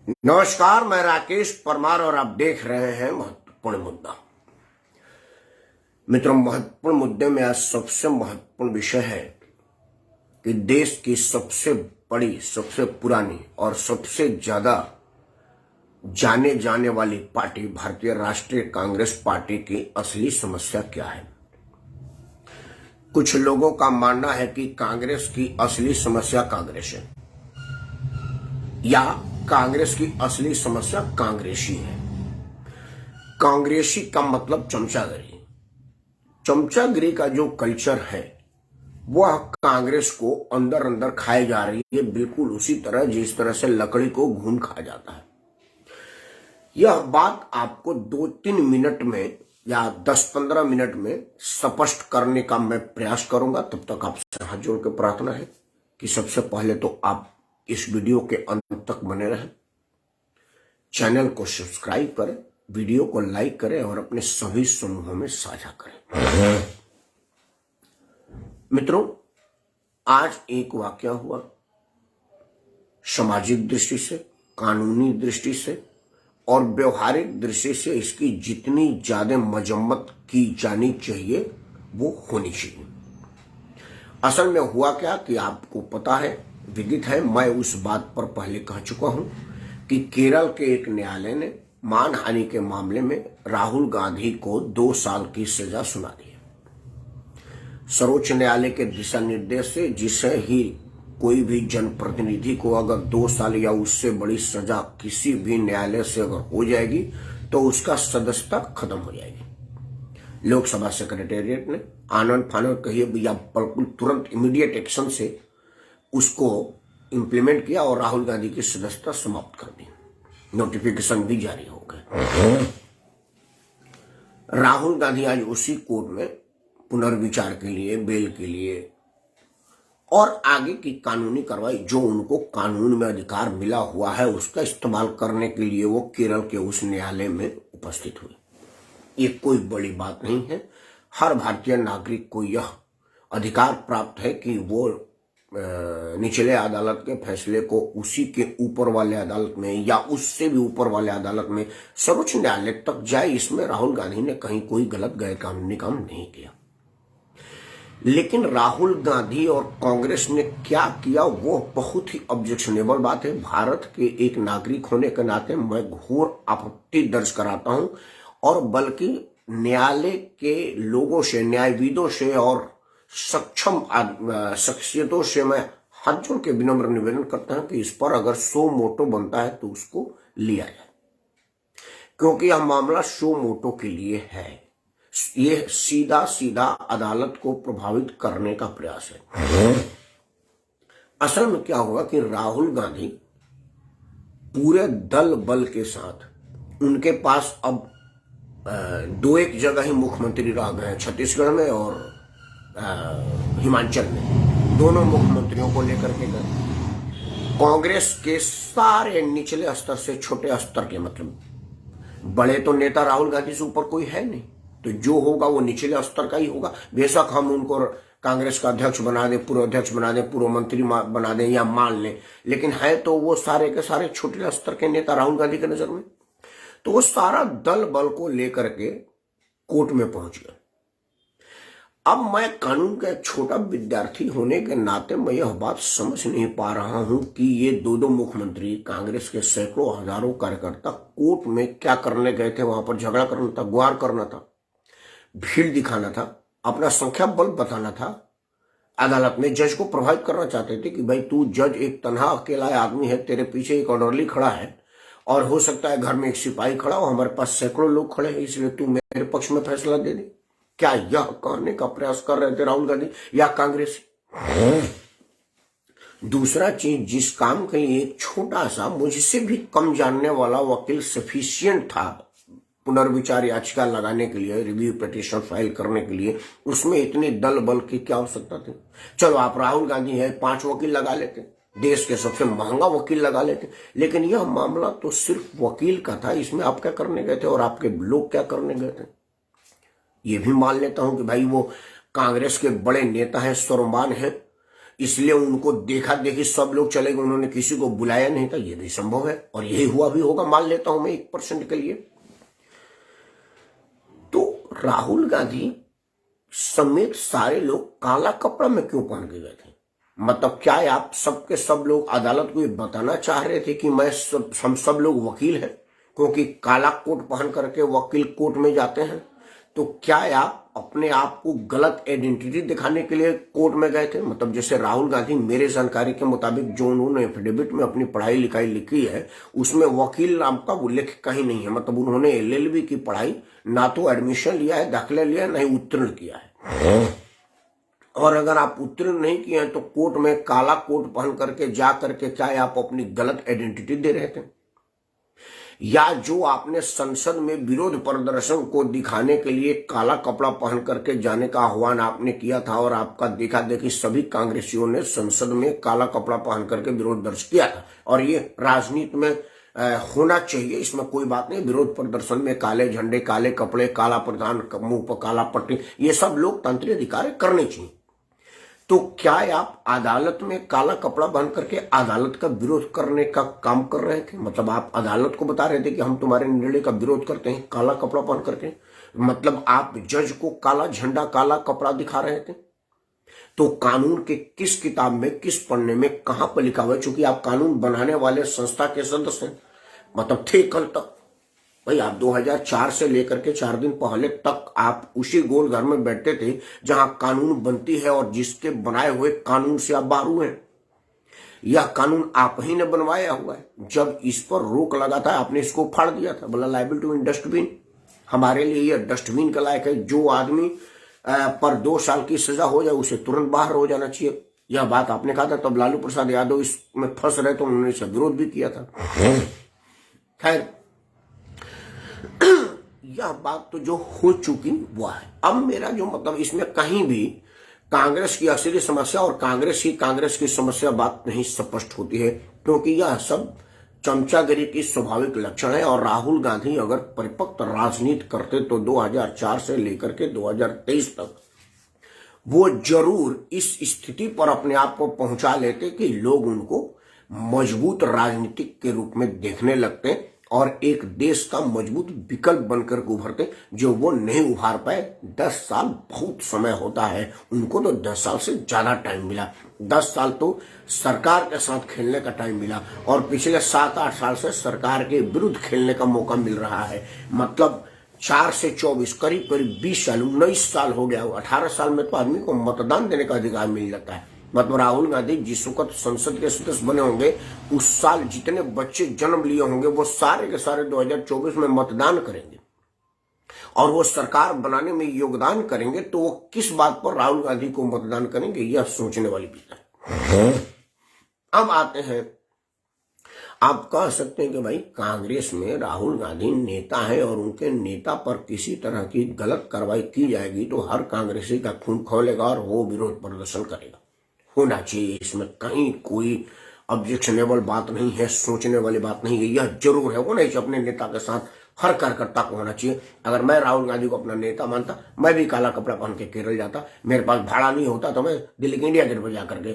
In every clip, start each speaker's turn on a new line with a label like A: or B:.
A: नमस्कार, मैं राकेश परमार और आप देख रहे हैं महत्वपूर्ण मुद्दा। मित्रों, महत्वपूर्ण मुद्दे में आज सबसे महत्वपूर्ण विषय है कि देश की सबसे बड़ी, सबसे पुरानी और सबसे ज्यादा जाने जाने वाली पार्टी भारतीय राष्ट्रीय कांग्रेस पार्टी की असली समस्या क्या है। कुछ लोगों का मानना है कि कांग्रेस की असली समस्या कांग्रेस है या कांग्रेस की असली समस्या कांग्रेसी है। कांग्रेसी का मतलब चमचागिरी। चमचागिरी का जो कल्चर है वह कांग्रेस को अंदर अंदर खाए जा रही है, बिल्कुल उसी तरह जिस तरह से लकड़ी को घुन खा जाता है। यह बात आपको 2-3 मिनट में या 10-15 मिनट में स्पष्ट करने का मैं प्रयास करूंगा। तब तक आपसे हाथ जोड़ के प्रार्थना है कि सबसे पहले तो आप इस वीडियो के अंत तक बने रहें, चैनल को सब्सक्राइब करें, वीडियो को लाइक करें और अपने सभी समूहों में साझा करें। मित्रों, आज एक वाकया हुआ। सामाजिक दृष्टि से, कानूनी दृष्टि से और व्यवहारिक दृष्टि से इसकी जितनी ज्यादा मजम्मत की जानी चाहिए वो होनी चाहिए। असल में हुआ क्या कि आपको पता है, विदित है, मैं उस बात पर पहले कह चुका हूं कि केरल के एक न्यायालय ने मानहानि के मामले में राहुल गांधी को 2 साल की सजा सुना दी है। सर्वोच्च न्यायालय के दिशा निर्देश से जिसे ही कोई भी जनप्रतिनिधि को अगर 2 साल या उससे बड़ी सजा किसी भी न्यायालय से अगर हो जाएगी तो उसका सदस्यता खत्म हो जाएगी। लोकसभा सेक्रेटेरिएट ने आनंद फानंद कहिए या बिल्कुल तुरंत इमीडिएट एक्शन से उसको इंप्लीमेंट किया और राहुल गांधी की सदस्यता समाप्त कर दी। नोटिफिकेशन भी जारी हो गए। राहुल गांधी आज उसी कोर्ट में पुनर्विचार के लिए, बेल के लिए और आगे की कानूनी कार्रवाई जो उनको कानून में अधिकार मिला हुआ है उसका इस्तेमाल करने के लिए वो केरल के उस न्यायालय में उपस्थित हुए। ये कोई बड़ी बात नहीं है। हर भारतीय नागरिक को यह अधिकार प्राप्त है कि वो निचले अदालत के फैसले को उसी के ऊपर वाले अदालत में या उससे भी ऊपर वाले अदालत में सर्वोच्च न्यायालय तक जाए। इसमें राहुल गांधी ने कहीं कोई गलत गैर कानूनी काम नहीं किया। लेकिन राहुल गांधी और कांग्रेस ने क्या किया वो बहुत ही ऑब्जेक्शनेबल बात है। भारत के एक नागरिक होने के नाते मैं घोर आपत्ति दर्ज कराता हूं और बल्कि न्यायालय के लोगों से, न्यायविदों से और सक्षम शख्सियतों से मैं हाथ जोड़ के विनम्र निवेदन करता हूं कि इस पर अगर सो मोटो बनता है तो उसको लिया जाए, क्योंकि यह मामला सो मोटो के लिए है। ये सीधा सीधा अदालत को प्रभावित करने का प्रयास है। असल में क्या हुआ कि राहुल गांधी पूरे दल बल के साथ, उनके पास अब 2-1 जगह ही मुख्यमंत्री रह गए हैं, छत्तीसगढ़ में और हिमाचल में। दोनों मुख्यमंत्रियों को लेकर के गए। कांग्रेस के सारे निचले स्तर से छोटे स्तर के, मतलब बड़े तो नेता राहुल गांधी से ऊपर कोई है नहीं, तो जो होगा वो निचले स्तर का ही होगा। बेशक हम उनको कांग्रेस का अध्यक्ष बना दें, पूर्व अध्यक्ष बना दें, पूर्व मंत्री बना दें या मान लें, लेकिन है तो वो सारे के सारे छोटे स्तर के नेता राहुल गांधी के नजर में। तो वो सारा दल बल को लेकर के कोर्ट में पहुंच गया। अब मैं कानून का एक छोटा विद्यार्थी होने के नाते मैं यह बात समझ नहीं पा रहा हूं कि ये 2 मुख्यमंत्री, कांग्रेस के सैकड़ों हजारों कार्यकर्ता कोर्ट में क्या करने गए थे। वहां पर झगड़ा करना था, गुहार करना था, भीड़ दिखाना था, अपना संख्या बल बताना था। अदालत में जज को प्रभावित करना चाहते थे कि भाई तू जज एक तनहा अकेला आदमी है, तेरे पीछे एक ऑर्डरली खड़ा है और हो सकता है घर में एक सिपाही खड़ा हो, हमारे पास सैकड़ों लोग खड़े हैं, इसलिए तू मेरे पक्ष में फैसला दे दे। क्या यह कहने का प्रयास कर रहे थे राहुल गांधी या कांग्रेस? दूसरा चीज, जिस काम के लिए एक छोटा सा, मुझसे भी कम जानने वाला वकील सफिशिएंट था पुनर्विचार याचिका लगाने के लिए, रिव्यू पिटीशन फाइल करने के लिए, उसमें इतने दल बल की क्या आवश्यकता थी? चलो आप राहुल गांधी है, 5 वकील लगा लेते, देश के सबसे महंगा वकील लगा लेते, लेकिन यह मामला तो सिर्फ वकील का था। इसमें आप क्या करने गए थे और आपके लोग क्या करने गए थे? ये भी मान लेता हूं कि भाई वो कांग्रेस के बड़े नेता हैं, सर्वमान हैं, इसलिए उनको देखा देखी सब लोग चले गए, उन्होंने किसी को बुलाया नहीं था, ये भी संभव है और यही हुआ भी होगा, मान लेता हूं मैं 1% के लिए। तो राहुल गांधी समेत सारे लोग काला कपड़ा में क्यों पहन के गए थे? मतलब क्या आप सबके सब लोग अदालत को ये बताना चाह रहे थे कि हम सब लोग वकील हैं, क्योंकि काला कोट पहन करके वकील कोर्ट में जाते हैं? तो क्या आप अपने आप को गलत आइडेंटिटी दिखाने के लिए कोर्ट में गए थे? मतलब जैसे राहुल गांधी, मेरे जानकारी के मुताबिक जो उन्होंने एफिडेविट में अपनी पढ़ाई लिखाई लिखी है उसमें वकील नाम का उल्लेख कहीं नहीं है। मतलब उन्होंने LLB की पढ़ाई, ना तो एडमिशन लिया है, दाखिला लिया है, ना ही उत्तीर्ण किया है। और अगर आप उत्तीर्ण नहीं किए हैं तो कोर्ट में काला कोट पहन करके जा करके क्या आप अपनी गलत आइडेंटिटी दे रहे थे? या जो आपने संसद में विरोध प्रदर्शन को दिखाने के लिए काला कपड़ा पहन करके जाने का आह्वान आपने किया था और आपका देखा देखी सभी कांग्रेसियों ने संसद में काला कपड़ा पहन करके विरोध दर्ज किया था, और ये राजनीति में होना चाहिए, इसमें कोई बात नहीं। विरोध प्रदर्शन में काले झंडे, काले कपड़े, काला प्रधान, मुंह पर काला पट्टी, ये सब लोकतांत्रिक अधिकार करने चाहिए। तो क्या आप अदालत में काला कपड़ा बांध करके अदालत का विरोध करने का काम कर रहे थे? मतलब आप अदालत को बता रहे थे कि हम तुम्हारे निर्णय का विरोध करते हैं काला कपड़ा पहन करके? मतलब आप जज को काला झंडा, काला कपड़ा दिखा रहे थे? तो कानून के किस किताब में, किस पन्ने में, कहां पर लिखा हुआ है? चूंकि आप कानून बनाने वाले संस्था के सदस्य हैं, मतलब थे कल तक, भाई आप 2004 से लेकर के 4 दिन पहले तक आप उसी गोल घर में बैठते थे जहां कानून बनती है और जिसके बनाए हुए कानून से आप बारू हैं। यह कानून आप ही ने बनवाया हुआ है। जब इस पर रोक लगा था आपने इसको फाड़ दिया था, बोला लाइबल टू इन डस्टबिन। हमारे लिए यह डस्टबिन का लायक है। जो आदमी पर 2 साल की सजा हो जाए उसे तुरंत बाहर हो जाना चाहिए, यह बात आपने कहा था। तब लालू प्रसाद यादव इसमें फंस रहे तो उन्होंने इसका विरोध भी किया था। खैर, यह बात तो जो हो चुकी वो है। अब मेरा जो मतलब, इसमें कहीं भी कांग्रेस की असली समस्या और कांग्रेस की समस्या बात नहीं स्पष्ट होती है, क्योंकि यह सब चमचागिरी की स्वाभाविक लक्षण है। और राहुल गांधी अगर परिपक्व राजनीति करते तो 2004 से लेकर के 2023 तक वो जरूर इस स्थिति पर अपने आप को पहुंचा लेते कि लोग उनको मजबूत राजनीतिक के रूप में देखने लगते और एक देश का मजबूत विकल्प बनकर उभरते, जो वो नहीं उभार पाए। 10 साल बहुत समय होता है, उनको तो 10 साल से ज्यादा टाइम मिला। 10 साल तो सरकार के साथ खेलने का टाइम मिला और पिछले 7-8 साल से सरकार के विरुद्ध खेलने का मौका मिल रहा है। मतलब 4 से 24 करीब 20 साल, 19 साल हो गया। 18 साल में तो आदमी को मतदान देने का अधिकार मिल जाता है। मतलब राहुल गांधी जिस वक्त संसद के सदस्य बने होंगे, उस साल जितने बच्चे जन्म लिए होंगे वो सारे के सारे 2024 में मतदान करेंगे और वो सरकार बनाने में योगदान करेंगे। तो वो किस बात पर राहुल गांधी को मतदान करेंगे, यह सोचने वाली बात है। अब आते हैं, आप कह सकते हैं कि भाई कांग्रेस में राहुल गांधी नेता है और उनके नेता पर किसी तरह की गलत कार्रवाई की जाएगी तो हर कांग्रेसी का खून खौलेगा और वो विरोध प्रदर्शन करेगा। होना चाहिए, इसमें कहीं कोई ऑब्जेक्शनेबल बात नहीं है, सोचने वाली बात नहीं है। यह जरूर है, होना चाहिए अपने नेता के साथ, हर कार्यकर्ता को होना चाहिए। अगर मैं राहुल गांधी को अपना नेता मानता, मैं भी काला कपड़ा पहन के केरल जाता। मेरे पास भाड़ा नहीं होता तो मैं दिल्ली के इंडिया गेट पर जाकर के,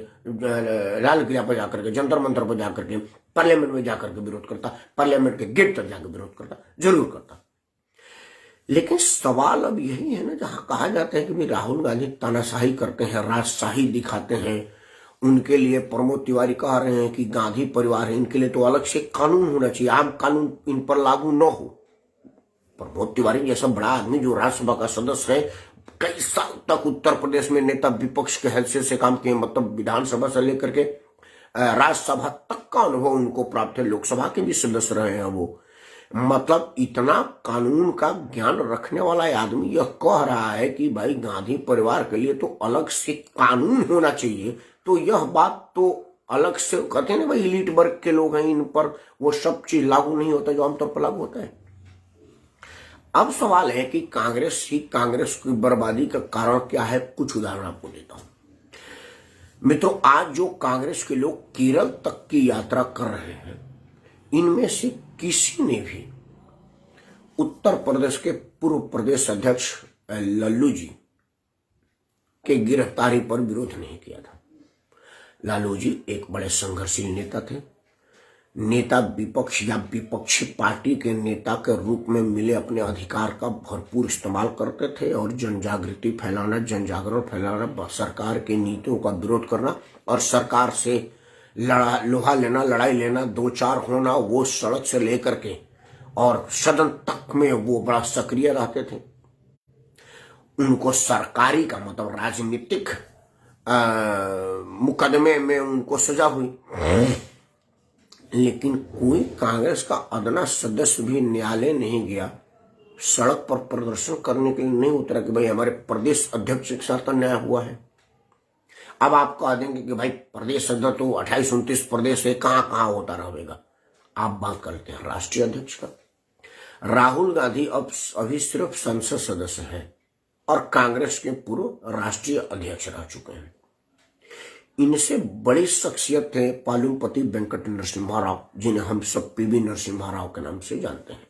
A: लाल किला पर जाकर के, जंतर मंतर पर जाकर के, पार्लियामेंट में जाकर के विरोध करता, पार्लियामेंट के गेट तक जाकर विरोध करता, जरूर करता। लेकिन सवाल अब यही है ना, जहां कहा जाता है कि भाई राहुल गांधी तानाशाही करते हैं, राजशाही दिखाते हैं, उनके लिए प्रमोद तिवारी कह रहे हैं कि गांधी परिवार है, इनके लिए तो अलग से कानून होना चाहिए, आम कानून इन पर लागू न हो। प्रमोद तिवारी जैसा बड़ा आदमी जो राज्यसभा का सदस्य है, कई साल तक उत्तर प्रदेश में नेता विपक्ष के हैसियत से काम किए, मतलब विधानसभा से लेकर के राज्यसभा तक का अनुभव उनको प्राप्त है, लोकसभा के भी सदस्य रहे हैं वो। मतलब इतना कानून का ज्ञान रखने वाला आदमी यह कह रहा है कि भाई गांधी परिवार के लिए तो अलग से कानून होना चाहिए, तो यह बात तो अलग से कहते हैं ना भाई, इलीट वर्ग के लोग हैं, इन पर वो सब चीज लागू नहीं होता जो आमतौर पर लागू होता है। अब सवाल है कि कांग्रेस की बर्बादी का कारण क्या है? कुछ उदाहरण आपको देता हूं मित्रों। आज जो कांग्रेस के लोग केरल तक की यात्रा कर रहे हैं, इनमें से किसी ने भी उत्तर प्रदेश के पूर्व प्रदेश अध्यक्ष लल्लू जी के गिरफ्तारी पर विरोध नहीं किया था। लालू जी एक बड़े संघर्षशील नेता थे। नेता विपक्ष या विपक्षी पार्टी के नेता के रूप में मिले अपने अधिकार का भरपूर इस्तेमाल करते थे और जन जागृति फैलाना, जन जागरण फैलाना, सरकार की नीतियों का विरोध करना और सरकार से लोहा लेना, लड़ाई लेना, दो चार होना, वो सड़क से लेकर के और सदन तक में वो बड़ा सक्रिय रहते थे। उनको सरकारी का मतलब राजनीतिक मुकदमे में उनको सजा हुई, लेकिन कोई कांग्रेस का अदना सदस्य भी न्यायालय नहीं गया, सड़क पर प्रदर्शन करने के लिए नहीं उतरा कि भाई हमारे प्रदेश अध्यक्ष के साथ अन्याय हुआ है। अब आप कह देंगे कि भाई प्रदेश अध्यक्ष तो 28-29 प्रदेश है, कहां कहां होता रहेगा। आप बात करते हैं राष्ट्रीय अध्यक्ष का। राहुल गांधी अब अभी सिर्फ संसद सदस्य हैं और कांग्रेस के पूर्व राष्ट्रीय अध्यक्ष रह चुके हैं। इनसे बड़ी शख्सियत थे पालुपति वेंकट नरसिम्हा राव, जिन्हें हम सब पीवी नरसिम्हा राव के नाम से जानते हैं।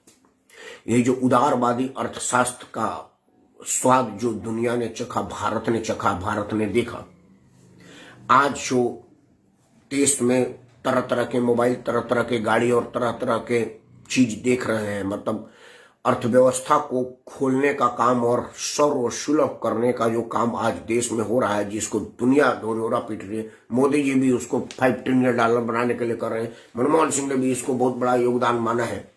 A: ये जो उदारवादी अर्थशास्त्र का स्वाद जो दुनिया ने चखा, भारत ने चखा, भारत ने देखा, आज जो देश में तरह तरह के मोबाइल, तरह तरह के गाड़ी और तरह तरह के चीज देख रहे हैं, मतलब अर्थव्यवस्था को खोलने का काम और सर्वसुलभ करने का जो काम आज देश में हो रहा है, जिसको दुनिया ढोरा पीट रही है। मोदी जी भी उसको $5 ट्रिलियन बनाने के लिए कर रहे हैं, मनमोहन सिंह ने भी इसको बहुत बड़ा योगदान माना है।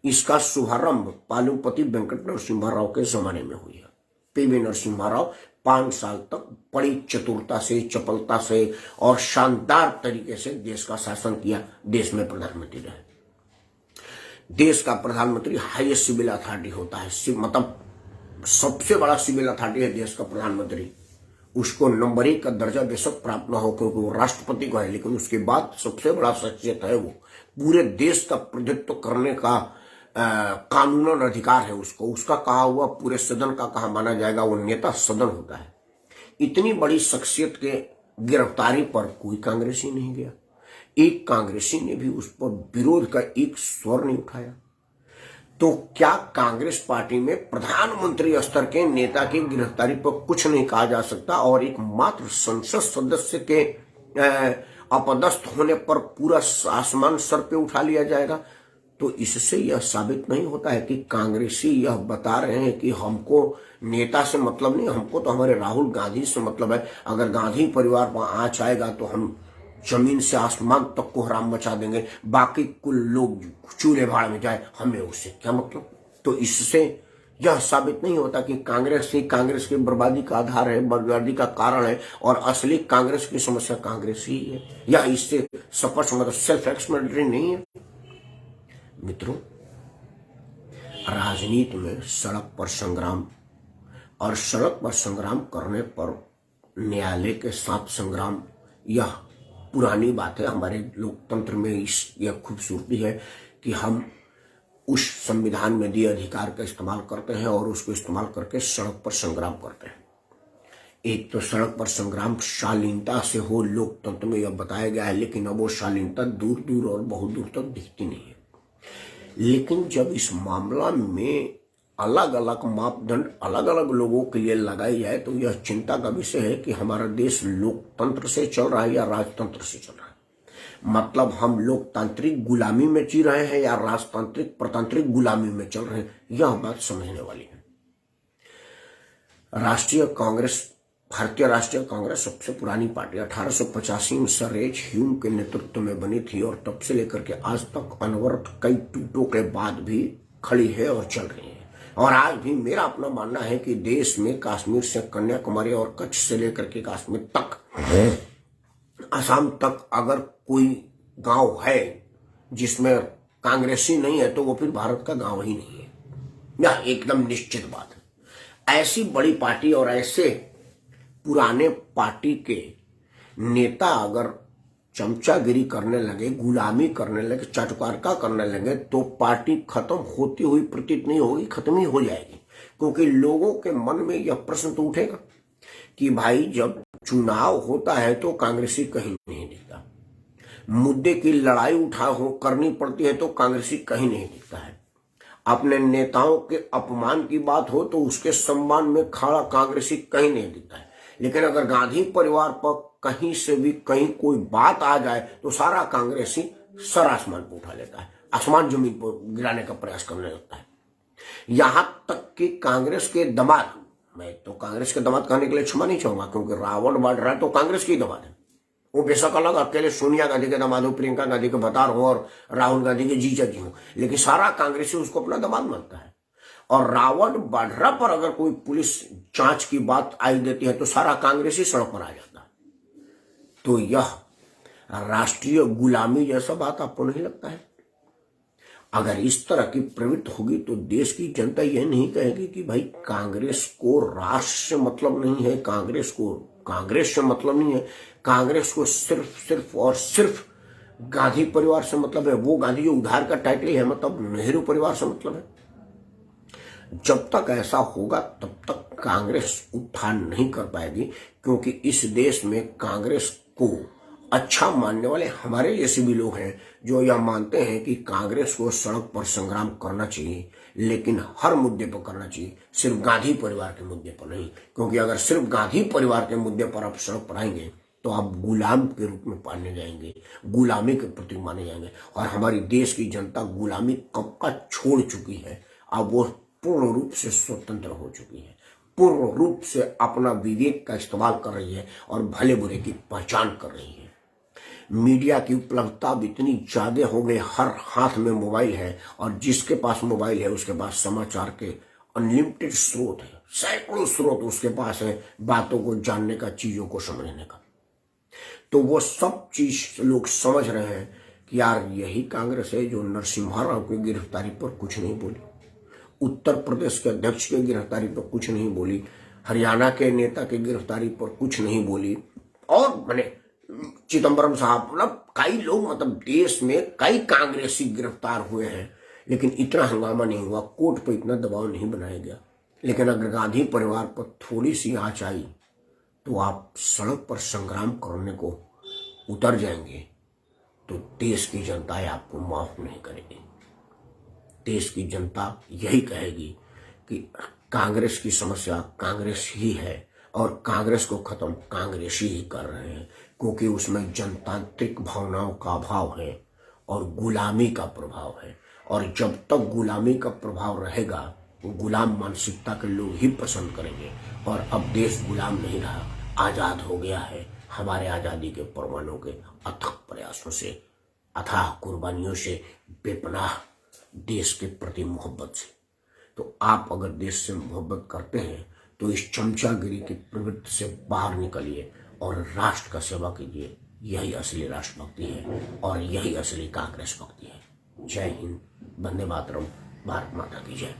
A: इसका शुभारंभ पालुपति वेंकट नरसिम्हा राव के जमाने में हुई है। पीवी नरसिम्हा राव 5 साल तक बड़ी चतुरता से, चपलता से और शानदार तरीके से देश का शासन किया, देश में प्रधानमंत्री रहे। देश का प्रधानमंत्री हाईएस्ट सिविल अथॉरिटी होता है, मतलब सबसे बड़ा सिविल अथॉरिटी है देश का प्रधानमंत्री। उसको नंबर 1 का दर्जा बेशक प्राप्त न हो क्योंकि वो राष्ट्रपति का है, लेकिन उसके बाद सबसे बड़ा शख्सियत है वो। पूरे देश का प्रतिनिधित्व करने का कानूनन अधिकार है उसको। उसका कहा हुआ पूरे सदन का कहा माना जाएगा, वो नेता सदन होता है। इतनी बड़ी शख्सियत के गिरफ्तारी पर कोई कांग्रेसी नहीं गया, एक कांग्रेसी ने भी उस पर विरोध का एक स्वर नहीं उठाया। तो क्या कांग्रेस पार्टी में प्रधानमंत्री स्तर के नेता की गिरफ्तारी पर कुछ नहीं कहा जा सकता और एक मात्र संसद सदस्य के अपदस्थ होने पर पूरा आसमान सर पे उठा लिया जाएगा? तो इससे यह साबित नहीं होता है कि कांग्रेसी यह बता रहे हैं कि हमको नेता से मतलब नहीं, हमको तो हमारे राहुल गांधी से मतलब है। अगर गांधी परिवार पर आंच आएगा तो हम जमीन से आसमान तक को हराम मचा देंगे, बाकी कुल लोग चूल्हे भाड़ में जाए, हमें उससे क्या मतलब। तो इससे यह साबित नहीं होता कि कांग्रेस ही कांग्रेस की बर्बादी का आधार है, बर्बादी का कारण है और असली कांग्रेस की समस्या कांग्रेस ही है, या इससे स्पष्ट मतलब सेल्फ एक्सप्लेनेटरी नहीं है। मित्रों, राजनीति में सड़क पर संग्राम और सड़क पर संग्राम करने पर न्यायालय के साथ संग्राम, यह पुरानी बात है। हमारे लोकतंत्र में यह खूबसूरती है कि हम उस संविधान में दिए अधिकार का इस्तेमाल करते हैं और उसको इस्तेमाल करके सड़क पर संग्राम करते हैं। एक तो सड़क पर संग्राम शालीनता से हो, लोकतंत्र में यह बताया गया है, लेकिन अब वो शालीनता दूर दूर और बहुत दूर तक दिखती नहीं है। लेकिन जब इस मामला में अलग अलग मापदंड अलग अलग लोगों के लिए लगाई जाए तो यह चिंता का विषय है कि हमारा देश लोकतंत्र से चल रहा है या राजतंत्र से चल रहा है। मतलब हम लोकतांत्रिक गुलामी में जी रहे हैं या राजतांत्रिक प्रतांत्रिक गुलामी में चल रहे हैं, यह बात समझने वाली है। राष्ट्रीय कांग्रेस, भारतीय राष्ट्रीय कांग्रेस सबसे पुरानी पार्टी 1885 में सर एच ह्यूम के नेतृत्व में बनी थी और तब से लेकर के आज तक अनवरत कई टूटों के बाद भी खड़ी है और चल रही है। और आज भी मेरा अपना मानना है कि देश में कश्मीर से कन्याकुमारी और कच्छ से लेकर के कश्मीर तक, असम तक अगर कोई गांव है जिसमें कांग्रेसी नहीं है तो वो फिर भारत का गांव ही नहीं है, यह एकदम निश्चित बात है। ऐसी बड़ी पार्टी और ऐसे पुराने पार्टी के नेता अगर चमचागिरी करने लगे, गुलामी करने लगे, चटकारका करने लगे तो पार्टी खत्म होती हुई प्रतीत नहीं होगी, खत्म ही हो जाएगी। क्योंकि लोगों के मन में यह प्रश्न तो उठेगा कि भाई जब चुनाव होता है तो कांग्रेसी कहीं नहीं दिखता, मुद्दे की लड़ाई करनी पड़ती है तो कांग्रेसी कहीं नहीं दिखता है, अपने नेताओं के अपमान की बात हो तो उसके सम्मान में खड़ा कांग्रेसी कहीं नहीं दिखता है। लेकिन अगर गांधी परिवार पर कहीं से भी कहीं कोई बात आ जाए तो सारा कांग्रेसी सर आसमान पर उठा लेता है, आसमान जमीन पर गिराने का प्रयास करने लगता है। यहां तक कि कांग्रेस के दामाद, मैं तो कांग्रेस के दामाद कहने के लिए क्षमा नहीं चाहूंगा क्योंकि रावण वाड्रा तो कांग्रेस के ही दामाद है। वो बेशक अलग अकेले सोनिया गांधी के दामाद हो, प्रियंका गांधी के भतार हो और राहुल गांधी के जीजा जी हो, लेकिन सारा कांग्रेसी उसको अपना दामाद मानता है। और रावण वाड्रा पर अगर कोई पुलिस जांच की बात आई देती है तो सारा कांग्रेसी सड़क पर आ जाता है। तो यह राष्ट्रीय गुलामी जैसा बात आपको नहीं लगता है? अगर इस तरह की प्रवृत्ति होगी तो देश की जनता यह नहीं कहेगी कि भाई कांग्रेस को राष्ट्र से मतलब नहीं है, कांग्रेस को कांग्रेस से मतलब नहीं है, कांग्रेस को सिर्फ और सिर्फ गांधी परिवार से मतलब है। वो गांधी जो उधार का टाइटल है, मतलब नेहरू परिवार से मतलब है। जब तक ऐसा होगा तब तक कांग्रेस उत्थान नहीं कर पाएगी, क्योंकि इस देश में कांग्रेस को अच्छा मानने वाले हमारे जैसे भी लोग हैं जो यह मानते हैं कि कांग्रेस को सड़क पर संग्राम करना चाहिए, लेकिन हर मुद्दे पर करना चाहिए, सिर्फ गांधी परिवार के मुद्दे पर नहीं। क्योंकि अगर सिर्फ गांधी परिवार के मुद्दे पर आप सड़क पर आएंगे तो आप गुलाम के रूप में पाने जाएंगे, गुलामी के प्रतीक माने जाएंगे। और हमारी देश की जनता गुलामी कब का छोड़ चुकी है, अब वो पूर्ण रूप से स्वतंत्र हो चुकी है, पूर्ण रूप से अपना विवेक का इस्तेमाल कर रही है और भले बुरे की पहचान कर रही है। मीडिया की उपलब्धता अब इतनी ज्यादा हो गई, हर हाथ में मोबाइल है और जिसके पास मोबाइल है उसके पास समाचार के अनलिमिटेड स्रोत है, सैकड़ों स्रोत उसके पास है बातों को जानने का, चीजों को समझने का। तो वो सब चीज लोग समझ रहे हैं कि यार यही कांग्रेस है जो नरसिम्हा राव की गिरफ्तारी पर कुछ नहीं बोली, उत्तर प्रदेश के अध्यक्ष की गिरफ्तारी पर कुछ नहीं बोली, हरियाणा के नेता की गिरफ्तारी पर कुछ नहीं बोली, और मैंने चिदम्बरम साहब, मतलब कई लोग, मतलब देश में कई कांग्रेसी गिरफ्तार हुए हैं, लेकिन इतना हंगामा नहीं हुआ, कोर्ट पर इतना दबाव नहीं बनाया गया। लेकिन अगर गांधी परिवार पर थोड़ी सी आंच आई तो आप सड़क पर संग्राम करने को उतर जाएंगे तो देश की जनता आपको माफ नहीं करेगी। देश की जनता यही कहेगी कि कांग्रेस की समस्या कांग्रेस ही है और कांग्रेस को खत्म कांग्रेसी ही कर रहे हैं, क्योंकि उसमें जनतांत्रिक भावनाओं का अभाव है और गुलामी का प्रभाव है। और जब तक गुलामी का प्रभाव रहेगा गुलाम मानसिकता के लोग ही पसंद करेंगे। और अब देश गुलाम नहीं रहा, आजाद हो गया है हमारे आजादी के परवानों के अथक प्रयासों से, अथाह कुर्बानियों से, बेपनाह देश के प्रति मोहब्बत से। तो आप अगर देश से मोहब्बत करते हैं तो इस चमचागिरी की प्रवृत्ति से बाहर निकलिए और राष्ट्र का सेवा कीजिए। यही असली राष्ट्रभक्ति है और यही असली कांग्रेस भक्ति है। जय हिंद, वंदे मातरम, भारत माता की जय।